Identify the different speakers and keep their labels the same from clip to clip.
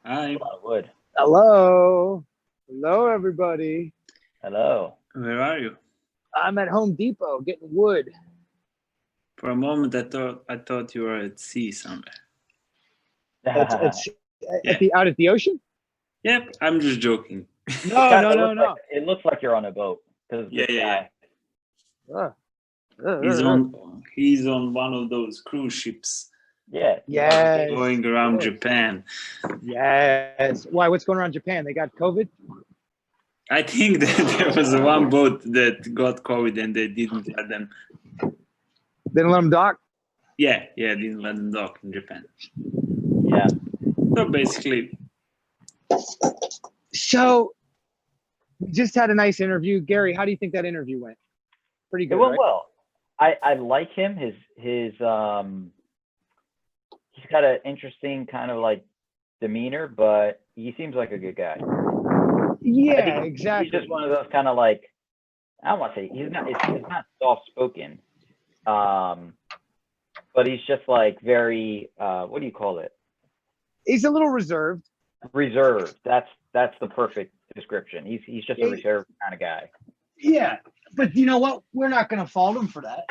Speaker 1: Hi.
Speaker 2: A lot of wood.
Speaker 3: Hello. Hello, everybody.
Speaker 2: Hello.
Speaker 1: Where are you?
Speaker 3: I'm at Home Depot getting wood.
Speaker 1: For a moment, I thought you were at sea somewhere.
Speaker 3: It's
Speaker 1: Yeah.
Speaker 3: out at the ocean?
Speaker 1: Yep, I'm just joking.
Speaker 3: No.
Speaker 2: It looks like you're on a boat because
Speaker 1: Yeah.
Speaker 3: Uh,
Speaker 1: He's on one of those cruise ships.
Speaker 2: Yeah.
Speaker 3: Yes.
Speaker 1: Going around Japan.
Speaker 3: Yes. Why? What's going around Japan? They got COVID?
Speaker 1: I think that there was one boat that got COVID and they didn't let them.
Speaker 3: They didn't let them dock?
Speaker 1: Yeah, didn't let them dock in Japan.
Speaker 2: Yeah.
Speaker 1: So basically.
Speaker 3: So, we just had a nice interview. Gary, how do you think that interview went? Pretty good,
Speaker 2: It went
Speaker 3: right?
Speaker 2: well. I like him. He's got an interesting kind of like demeanor, but he seems like a good guy.
Speaker 3: Yeah, exactly.
Speaker 2: He's just one of those kind of like, I don't want to say he's not soft spoken, but he's just like very what do you call it?
Speaker 3: He's a little reserved.
Speaker 2: Reserved. That's the perfect description. He's just a reserved kind of guy.
Speaker 3: Yeah, but you know what? We're not going to fault him for that.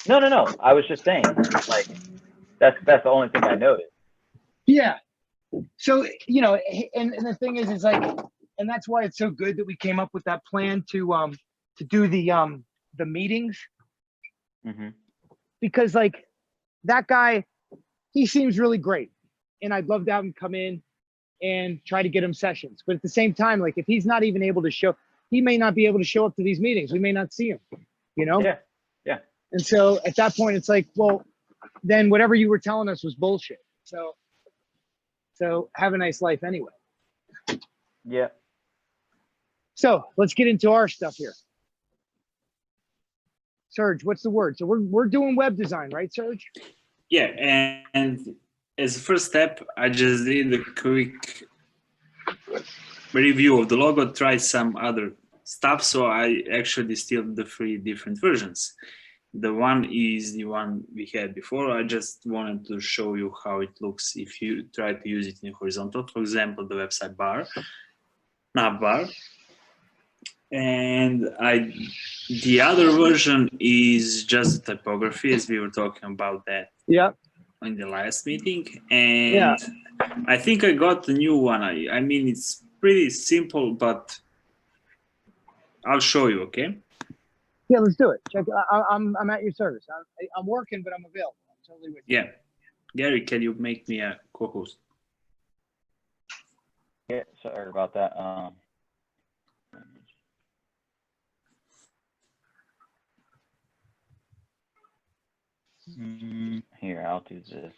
Speaker 2: No. I was just saying, like, that's the only thing I noticed.
Speaker 3: Yeah. So, you know, and the thing is like, and that's why it's so good that we came up with that plan to do the meetings.
Speaker 2: Mm-hmm.
Speaker 3: Because like that guy, he seems really great. And I'd love to have him come in and try to get him sessions. But at the same time, like if he's not even able to show, he may not be able to show up to these meetings. We may not see him, you know?
Speaker 2: Yeah.
Speaker 3: And so at that point, it's like, well, then whatever you were telling us was bullshit. So have a nice life anyway.
Speaker 2: Yeah.
Speaker 3: So let's get into our stuff here. Serge, what's the word? So we're doing web design, right, Serge?
Speaker 1: Yeah, and as a first step, I just did a quick review of the logo, tried some other stuff, so I actually distilled the 3 different versions. The one is the one we had before. I just wanted to show you how it looks if you try to use it in horizontal. For example, the website bar, nav bar. And the other version is just the typography, as we were talking about that in the last meeting. And I think I got the new one. I mean, it's pretty simple, but I'll show you, okay?
Speaker 3: Yeah, let's do it. Check. I'm at your service. I'm working, but I'm available. I'm totally with you.
Speaker 1: Yeah. Gary, can you make me a co-host?
Speaker 2: Yeah. Sorry about that. Here, I'll do this.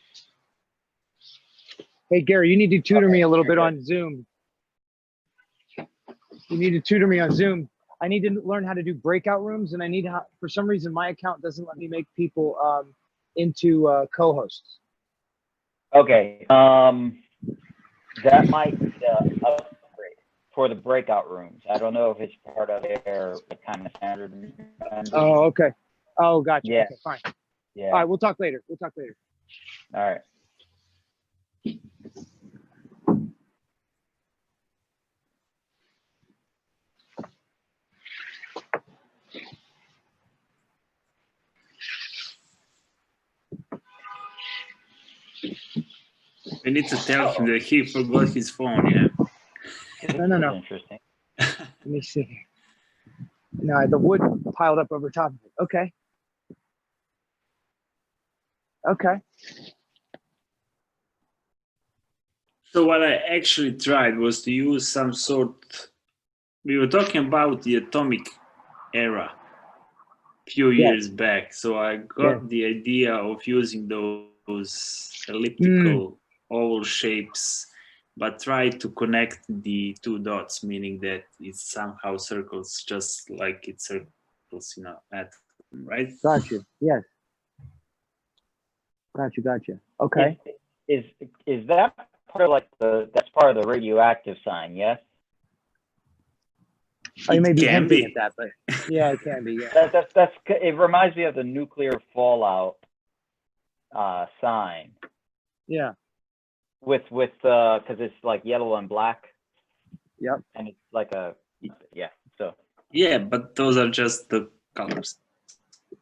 Speaker 3: Hey, Gary, you need to tutor me a little bit on Zoom. You need to tutor me on Zoom. I need to learn how to do breakout rooms, and I need to, for some reason, my account doesn't let me make people into co-hosts.
Speaker 2: Okay. That might be an upgrade for the breakout rooms. I don't know if it's part of their kind of standard.
Speaker 3: Oh, okay. Oh, gotcha.
Speaker 2: Yeah.
Speaker 3: Okay, fine.
Speaker 2: Yeah.
Speaker 3: All right, we'll talk later.
Speaker 2: All right.
Speaker 1: We need to tell him that he forgot his phone, yeah?
Speaker 3: No.
Speaker 2: Interesting.
Speaker 3: Let me see. No, the wood piled up over top of it. Okay.
Speaker 1: So what I actually tried was to use some sort. We were talking about the atomic era a few years back. So I got the idea of using those elliptical oval shapes, but try to connect the 2 dots, meaning that it somehow circles just like it circles in an atom, right?
Speaker 3: Gotcha. Yes. Gotcha. Okay.
Speaker 2: Is that part of like that's part of the radioactive sign? Yes.
Speaker 3: I may be hinting at that, but yeah, it can be. Yeah.
Speaker 2: That's it reminds me of the nuclear fallout sign.
Speaker 3: Yeah.
Speaker 2: because it's like yellow and black.
Speaker 3: Yep.
Speaker 2: And it's like yeah. So
Speaker 1: Yeah, but those are just the colors.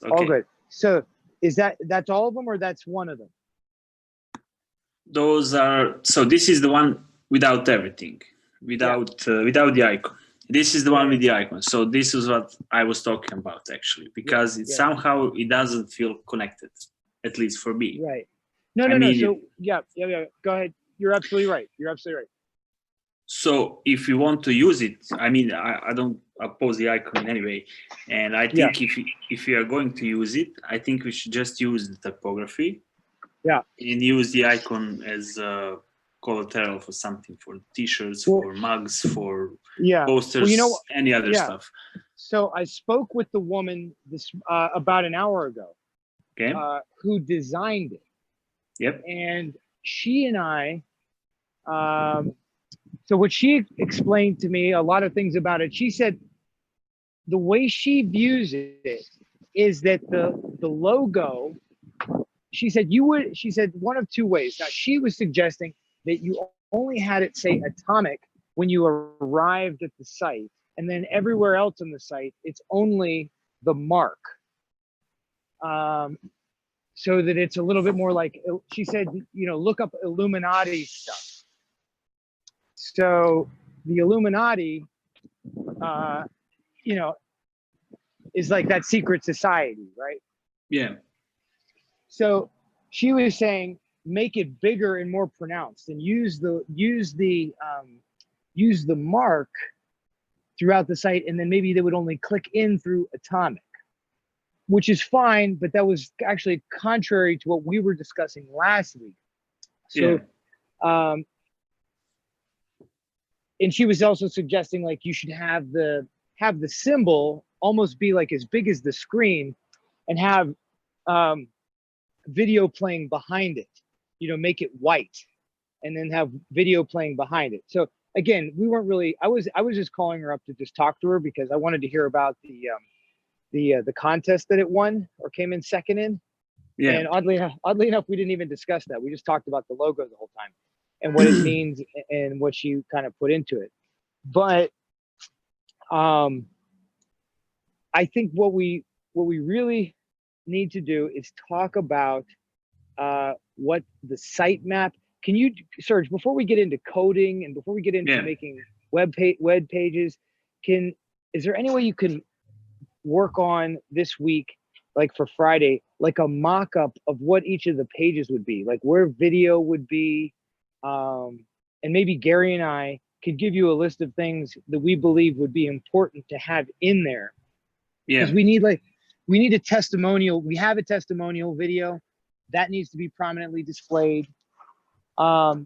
Speaker 1: Okay.
Speaker 3: All good. So that's all of them, or that's one of them?
Speaker 1: Those are, so this is the one without everything, without the icon. This is the one with the icon. So this is what I was talking about actually, because somehow it doesn't feel connected, at least for me.
Speaker 3: Right. No. So yeah. Go ahead. You're absolutely right.
Speaker 1: So if you want to use it, I mean, I don't oppose the icon anyway. And I think if you are going to use it, I think we should just use the typography.
Speaker 3: Yeah.
Speaker 1: And use the icon as collateral for something, for t-shirts, for mugs, for posters, any other stuff.
Speaker 3: So I spoke with the woman this about an hour ago, who designed it.
Speaker 1: Yep.
Speaker 3: And she and I, so what she explained to me, a lot of things about it. She said the way she views it is that the logo. She said one of two ways. Now she was suggesting that you only had it say Atomic when you arrived at the site, and then everywhere else on the site, it's only the mark. So that it's a little bit more like, she said, look up Illuminati stuff. So the Illuminati, is like that secret society, right?
Speaker 1: Yeah.
Speaker 3: So she was saying, make it bigger and more pronounced, and use the mark throughout the site, and then maybe they would only click in through Atomic, which is fine, but that was actually contrary to what we were discussing last week. So, and she was also suggesting like you should have the symbol almost be like as big as the screen, and have video playing behind it, make it white, and then have video playing behind it. So again, we weren't really, I was just calling her up to just talk to her because I wanted to hear about the contest that it won or came in second in. Yeah. And oddly enough, we didn't even discuss that. We just talked about the logo the whole time and what it means and what she kind of put into it. But I think what we really need to do is talk about what the sitemap. Can you, Serge, before we get into coding and before we get into making web pages, is there any way you can work on this week, like for Friday, like a mock-up of what each of the pages would be, like where video would be, and maybe Gary and I could give you a list of things that we believe would be important to have in there. Because we need a testimonial. We have a testimonial video that needs to be prominently displayed.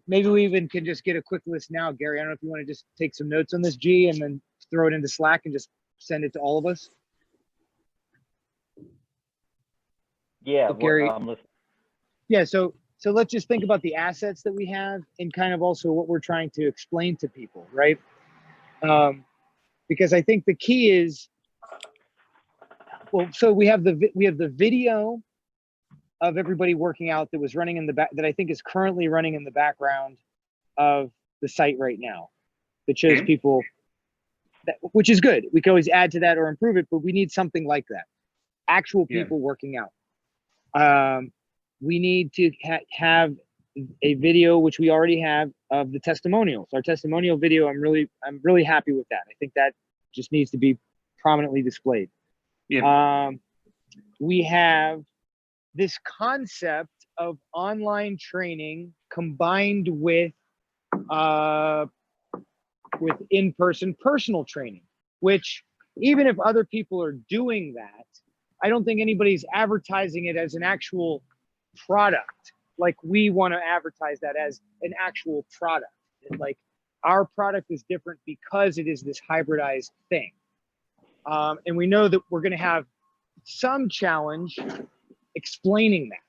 Speaker 3: Maybe we even can just get a quick list now, Gary. I don't know if you want to just take some notes on this, G, and then throw it into Slack and just send it to all of us.
Speaker 2: Yeah,
Speaker 3: Gary. Yeah, so let's just think about the assets that we have and kind of also what we're trying to explain to people, right? Because I think the key is, well, so we have the video of everybody working out that was running in the back, that I think is currently running in the background of the site right now, that shows people, which is good. We can always add to that or improve it, but we need something like that. Actual people working out. We need to have a video, which we already have, of the testimonials. Our testimonial video, I'm really happy with that. I think that just needs to be prominently displayed. We have this concept of online training combined with in-person personal training, which even if other people are doing that, I don't think anybody's advertising it as an actual product. Like we want to advertise that as an actual product. And like our product is different because it is this hybridized thing. And we know that we're going to have some challenge explaining that,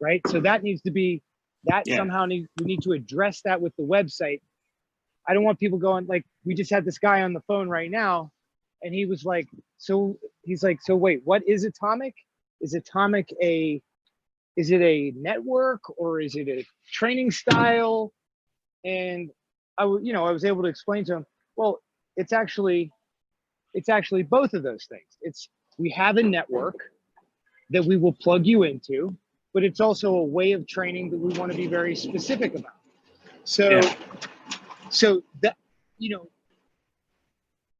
Speaker 3: right? So that needs to be, somehow we need to address that with the website. I don't want people going, like, we just had this guy on the phone right now, and he was like, so wait, what is Atomic? Is Atomic is it a network, or is it a training style? And I was able to explain to him, well, it's actually both of those things. We have a network that we will plug you into, but it's also a way of training that we want to be very specific about. So, so that,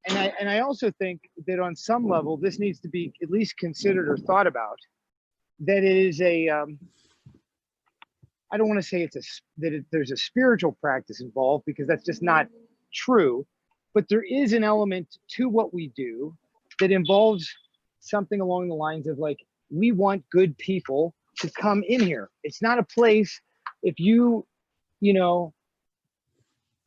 Speaker 3: and I also think that on some level, this needs to be at least considered or thought about, that it is I don't want to say there's a spiritual practice involved, because that's just not true, but there is an element to what we do that involves something along the lines of like, we want good people to come in here. It's not a place, if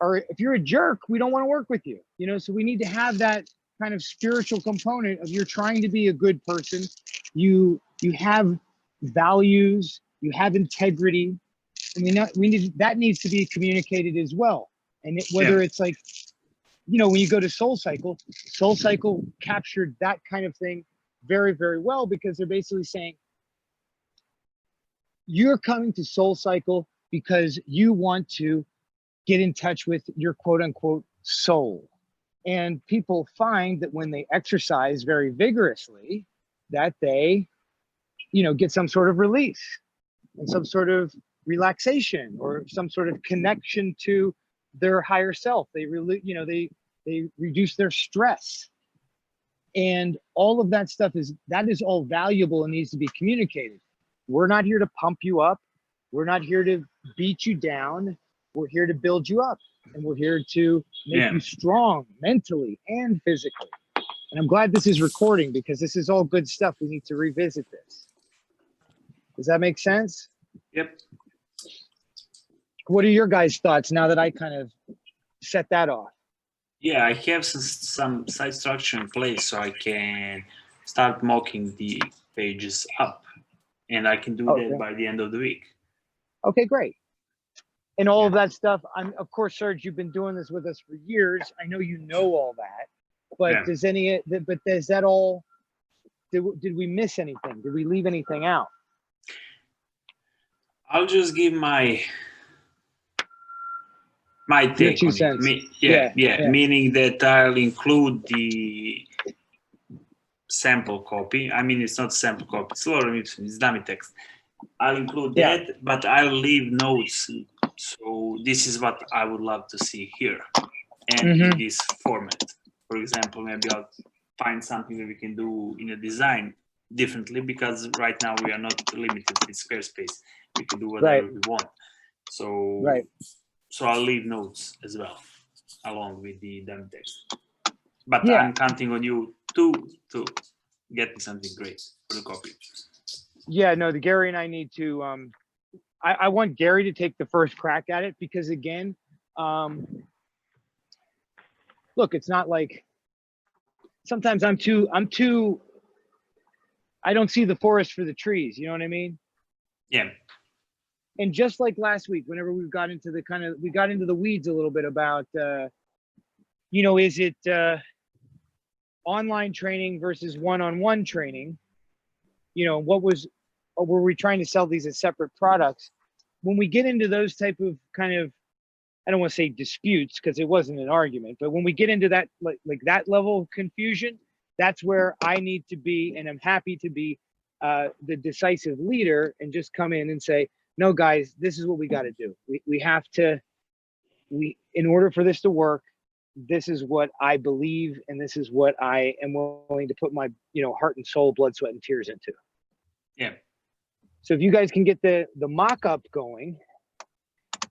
Speaker 3: or if you're a jerk, we don't want to work with you, so we need to have that kind of spiritual component of, you're trying to be a good person. You have values, you have integrity. I mean, that needs to be communicated as well. And whether it's like, when you go to Soul Cycle captured that kind of thing very, very well, because they're basically saying, you're coming to Soul Cycle because you want to get in touch with your quote unquote soul. And people find that when they exercise very vigorously, that they, get some sort of release and some sort of relaxation or some sort of connection to their higher self. They really, they reduce their stress. And all of that stuff is all valuable and needs to be communicated. We're not here to pump you up. We're not here to beat you down. We're here to build you up, and we're here to make you strong mentally and physically. And I'm glad this is recording, because this is all good stuff. We need to revisit this. Does that make sense?
Speaker 1: Yep.
Speaker 3: What are your guys' thoughts now that I kind of set that off?
Speaker 1: Yeah, I have some site structure in place, so I can start mocking the pages up, and I can do that by the end of the week. Okay, great. And all of that stuff, of course, Serge, you've been doing this with us for years. I know you know all that, but does that all, did we miss anything? Did we leave anything out? I'll just give my take on it. Meaning that I'll include the sample copy. I mean, it's not sample copy, it's lorem ipsum, it's dummy text. I'll include that, but I'll leave notes. So this is what I would love to see here and in this format. For example, maybe I'll find something that we can do in a design differently, because right now we are not limited with Squarespace. We can do whatever we want. So, so I'll leave notes as well, along with the dummy text. But I'm counting on you to get me something great for the copy. Yeah, no, Gary and I need to, I want Gary to take the first crack at it, because again, look, it's not like, sometimes I don't see the forest for the trees, you know what I mean? Yeah. And just like last week, whenever we got into the weeds a little bit about, is it online training versus one-on-one training? Were we trying to sell these as separate products? When we get into those type of kind of, I don't want to say disputes, because it wasn't an argument, but when we get into that, like that level of confusion, that's where I need to be, and I'm happy to be the decisive leader and just come in and say, no, guys, this is what we got to do. We have to, in order for this to work, this is what I believe, and this is what I am willing to put my, heart and soul, blood, sweat, and tears into. Yeah. So if you guys can get the mock-up going.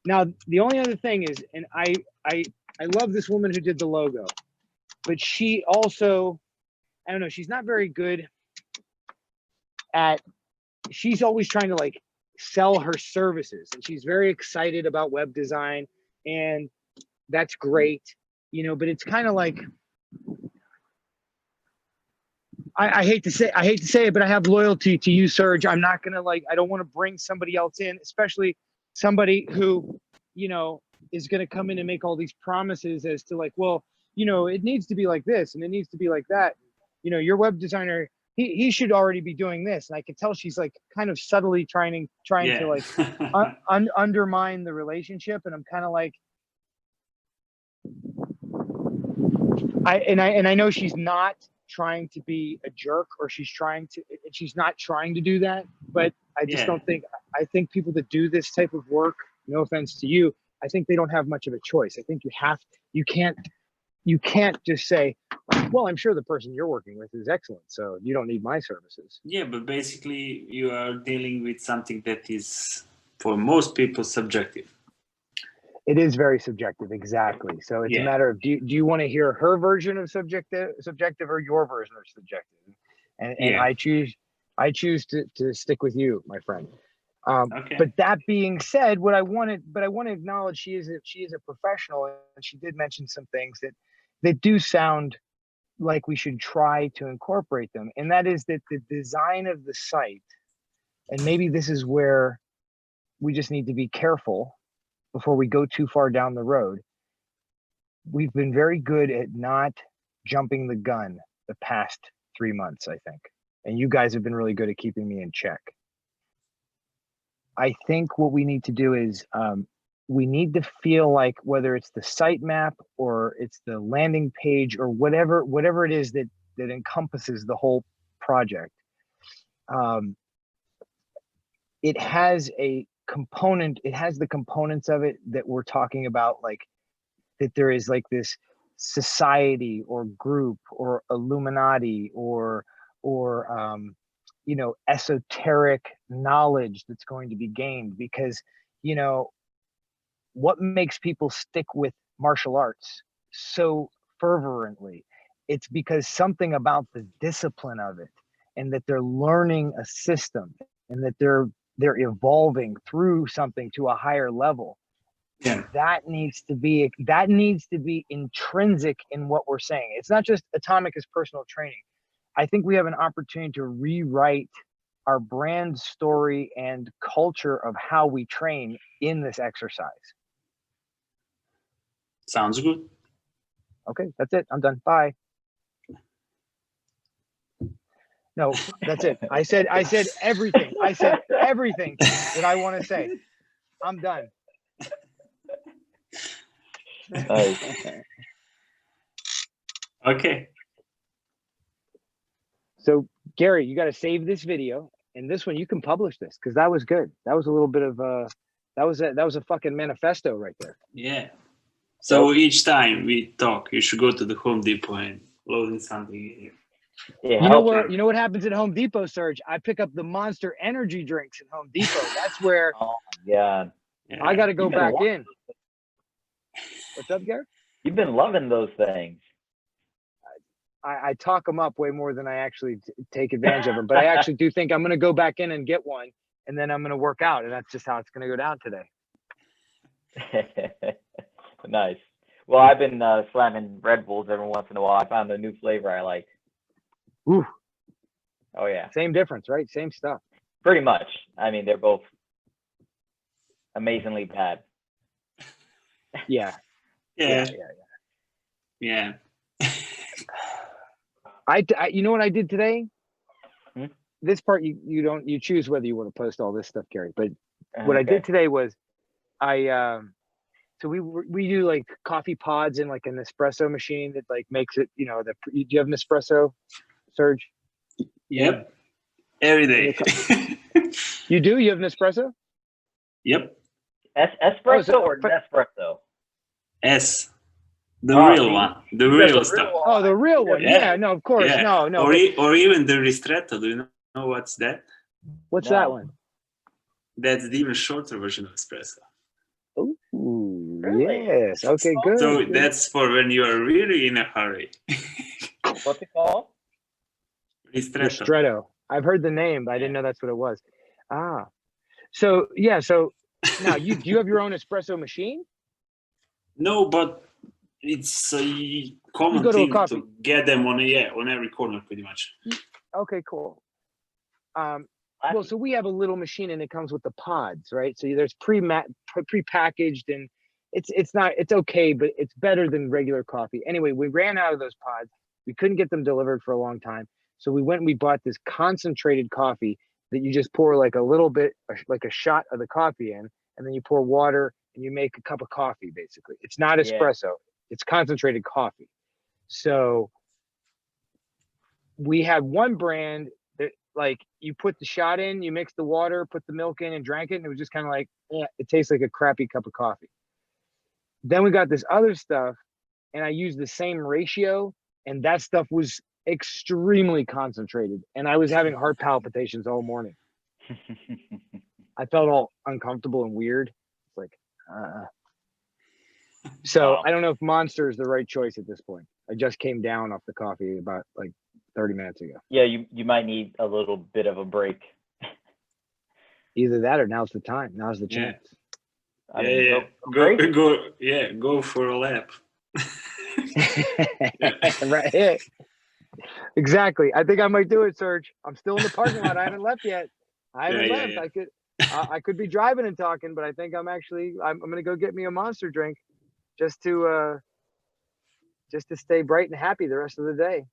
Speaker 1: Now, the only other thing is, and I love this woman who did the logo, but she also, I don't know, she's not very good at, she's always trying to like sell her services, and she's very excited about web design, and that's great, but it's kind of like, I hate to say it, but I have loyalty to you, Serge. I'm not gonna I don't want to bring somebody else in, especially somebody who, is gonna come in and make all these promises as to like, well, it needs to be like this and it needs to be like that. Your web designer, he should already be doing this. And I can tell she's like kind of subtly trying to like undermine the relationship. And I'm kind of like,
Speaker 3: I know she's not trying to be a jerk, or she's not trying to do that, but I just don't think, I think people that do this type of work, no offense to you, I think they don't have much of a choice. I think you can't just say, well, I'm sure the person you're working with is excellent, so you don't need my services.
Speaker 1: Yeah, but basically you are dealing with something that is, for most people, subjective.
Speaker 3: It is very subjective, exactly. So it's a matter of, do you want to hear her version of subjective or your version of subjective? And I choose to stick with you, my friend.
Speaker 1: Okay.
Speaker 3: But that being said, but I want to acknowledge she is a professional, and she did mention some things that do sound like we should try to incorporate them. And that is that the design of the site, and maybe this is where we just need to be careful before we go too far down the road. We've been very good at not jumping the gun the past 3 months, I think. And you guys have been really good at keeping me in check. I think what we need to do is we need to feel like, whether it's the sitemap or it's the landing page or whatever it is that encompasses the whole project, it has a component, it has the components of it that we're talking about, like that there is like this society or group or Illuminati or you know, esoteric knowledge that's going to be gained. Because, you know, what makes people stick with martial arts so fervently? It's because something about the discipline of it, and that they're learning a system, and that they're evolving through something to a higher level.
Speaker 1: Yeah.
Speaker 3: That needs to be intrinsic in what we're saying. It's not just Atomic as personal training. I think we have an opportunity to rewrite our brand story and culture of how we train in this exercise.
Speaker 1: Sounds good.
Speaker 3: Okay, that's it. I'm done. Bye. No, that's it. I said everything. I said everything that I want to say. I'm done.
Speaker 2: Nice.
Speaker 1: Okay.
Speaker 3: So Gary, you got to save this video, and this one you can publish this, because that was good. That was a little bit of that was a fucking manifesto right there.
Speaker 1: Yeah. So each time we talk, you should go to the Home Depot and load in something in here.
Speaker 2: Yeah,
Speaker 3: You know what happens at Home Depot, Serge? I pick up the Monster energy drinks at Home Depot. That's where
Speaker 2: oh my God.
Speaker 1: Yeah.
Speaker 3: I got to go back in. What's up, Gary?
Speaker 2: You've been loving those things.
Speaker 3: I talk them up way more than I actually take advantage of them. But I actually do think I'm going to go back in and get one, and then I'm going to work out, and that's just how it's going to go down today.
Speaker 2: Nice. Well, I've been slamming Red Bulls every once in a while. I found a new flavor I like.
Speaker 3: Ooh.
Speaker 2: Oh yeah.
Speaker 3: Same difference, right? Same stuff.
Speaker 2: Pretty much. I mean, they're both amazingly bad.
Speaker 3: Yeah.
Speaker 1: Yeah.
Speaker 3: Yeah. I you know what I did today? This part you choose whether you want to post all this stuff, Gary. But what I did today was so we do like coffee pods in like an espresso machine that like makes it, you know, do you have an espresso, Serge?
Speaker 1: Yep. Every day.
Speaker 3: You do? You have an espresso?
Speaker 1: Yep.
Speaker 2: Espresso or Nespresso?
Speaker 1: S. The real one. The real stuff.
Speaker 3: Oh, the real one. Yeah, no, of course.
Speaker 1: Yeah.
Speaker 3: No.
Speaker 1: Or even the ristretto. Do you know what's that?
Speaker 3: What's that one?
Speaker 1: That's the even shorter version of espresso.
Speaker 3: Ooh,
Speaker 2: Really?
Speaker 3: yes. Okay, good.
Speaker 1: So that's for when you are really in a hurry.
Speaker 2: What's it called?
Speaker 1: Ristretto.
Speaker 3: I've heard the name, but I didn't know that's what it was. Ah. So yeah, so now do you have your own espresso machine?
Speaker 1: No, but it's a common
Speaker 3: go to a
Speaker 1: thing
Speaker 3: coffee.
Speaker 1: to get them on every corner pretty much.
Speaker 3: Okay, cool. Well, so we have a little machine and it comes with the pods, right? So there's pre-packaged, and it's okay, but it's better than regular coffee. Anyway, we ran out of those pods. We couldn't get them delivered for a long time. So we went and we bought this concentrated coffee that you just pour like a little bit, like a shot of the coffee in, and then you pour water and you make a cup of coffee, basically. It's not espresso. it's concentrated coffee. So we had one brand that like you put the shot in, you mix the water, put the milk in and drank it. And it was just kind of like, yeah, it tastes like a crappy cup of coffee. Then we got this other stuff and I used the same ratio and that stuff was extremely concentrated. And I was having heart palpitations all morning. I felt all uncomfortable and weird. It's like, so
Speaker 2: Wow.
Speaker 3: I don't know if Monster is the right choice at this point. I just came down off the coffee about like 30 minutes ago.
Speaker 2: Yeah, you might need a little bit of a break.
Speaker 3: Either that or now's the time. Now's the
Speaker 1: Yeah.
Speaker 3: chance.
Speaker 2: I
Speaker 1: Yeah,
Speaker 2: mean,
Speaker 1: yeah.
Speaker 2: break.
Speaker 1: Go for a lap.
Speaker 3: Right. Yeah. Exactly. I think I might do it, Serge. I'm still in the parking lot. I haven't left yet. I haven't
Speaker 1: Yeah,
Speaker 3: left.
Speaker 1: yeah.
Speaker 3: I could be driving and talking, but I think I'm gonna go get me a Monster drink just to stay bright and happy the rest of the day.